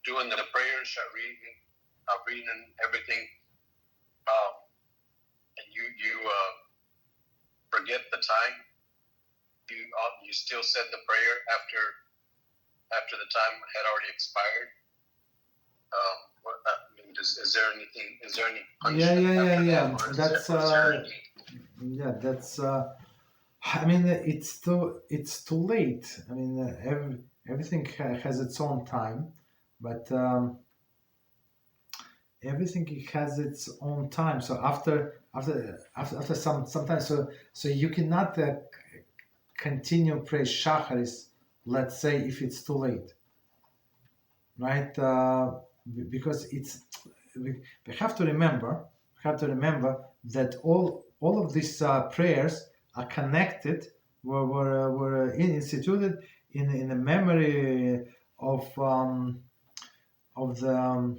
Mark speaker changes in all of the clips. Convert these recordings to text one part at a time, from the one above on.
Speaker 1: doing the prayers, reading and everything, and you forget the time, you still said the prayer after the time had already expired. Is there anything? Is there any punishment?
Speaker 2: That's I mean, it's too late. I mean, everything has its own time, but everything has its own time. So after some time, so you cannot continue pray shacharis, let's say, if it's too late, right? Because we have to remember that all of these prayers are connected, were instituted in the memory of the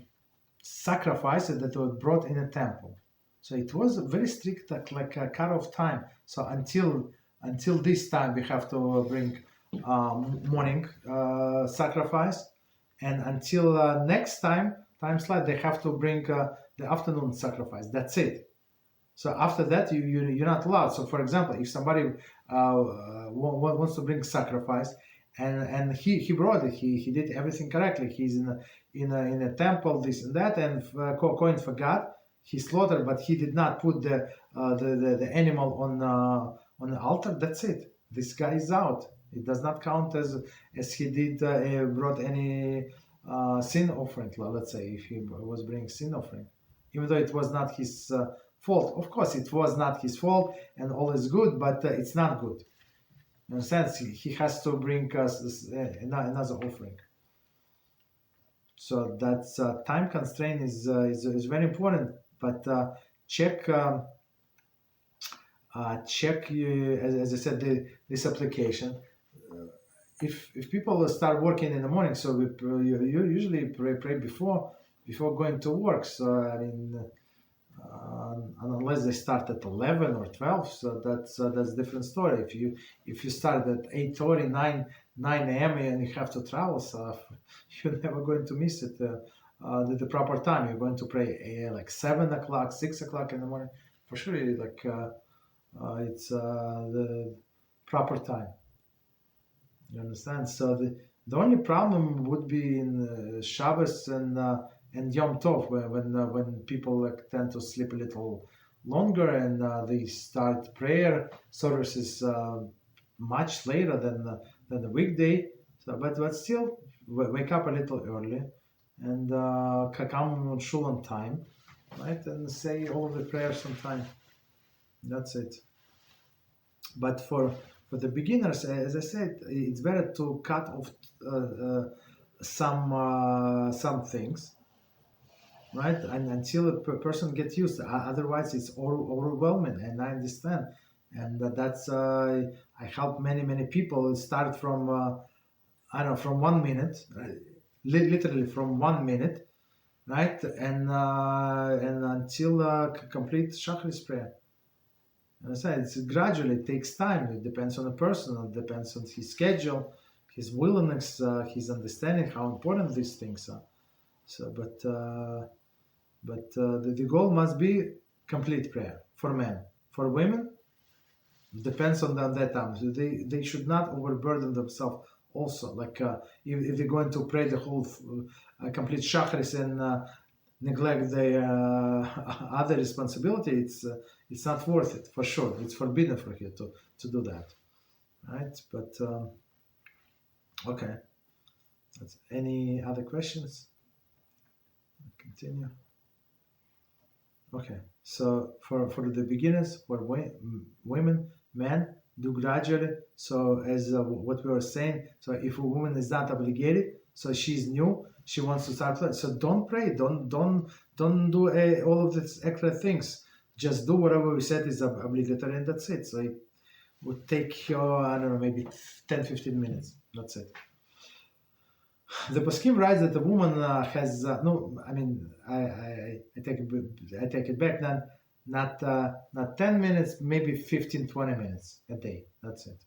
Speaker 2: sacrifices that were brought in the temple. So it was very strict, like a cut-off time. So until this time, we have to bring morning sacrifice, and until next time slide, they have to bring the afternoon sacrifice. That's it. So after that, you're not allowed. So for example, if somebody wants to bring sacrifice, and he brought it, he did everything correctly. He's in a temple, this and that, and Kohen forgot, he slaughtered, but he did not put the animal on the altar. That's it. This guy is out. It does not count as he did brought any sin offering. Let's say if he was bringing sin offering, even though it was not his fault. Of course, it was not his fault, and all is good, but it's not good. In a sense, he has to bring us another offering. So that's time constraint is very important. But check, as I said, this application. If people start working in the morning, so you usually pray before going to work. So I mean, unless they start at 11 or 12, so that's a different story. If you start at 8:30, 9 a.m. and you have to travel, so you're never going to miss it the proper time. You're going to pray like 7 o'clock, 6 o'clock in the morning for sure. Like it's the proper time. You understand? So the only problem would be in Shabbos and Yom Tov, when people tend to sleep a little longer, and they start prayer services much later than the weekday. So, but still wake up a little early and come on shul on time, right? And say all of the prayers on time. That's it. But for the beginners, as I said, it's better to cut off some things, right? And until a person gets used, otherwise it's overwhelming. And I understand, and that's I help many people start from from 1 minute, literally from 1 minute, right? And until complete Shacharis prayer. As I said, it's gradually, it takes time. It depends on the person. It depends on his schedule, his willingness, his understanding how important these things are. So, but the goal must be complete prayer for men. For women, it depends on that time. So they should not overburden themselves. Also, like if they're going to pray the whole complete Shacharis and neglect their other responsibility, it's not worth it, for sure. It's forbidden for you to do that, right? But okay. Any other questions? Continue. Okay. So for the beginners, for women, men, do gradually. So as what we were saying, so if a woman is not obligated, so she's new, she wants to start praying, so don't pray, don't do all of these extra things. Just do whatever we said is obligatory, and that's it. So it would take you, I don't know, maybe 10-15 minutes. That's it. The Poskim writes that the woman has no. I mean, I take it back. Not 10 minutes, maybe 15-20 minutes a day. That's it.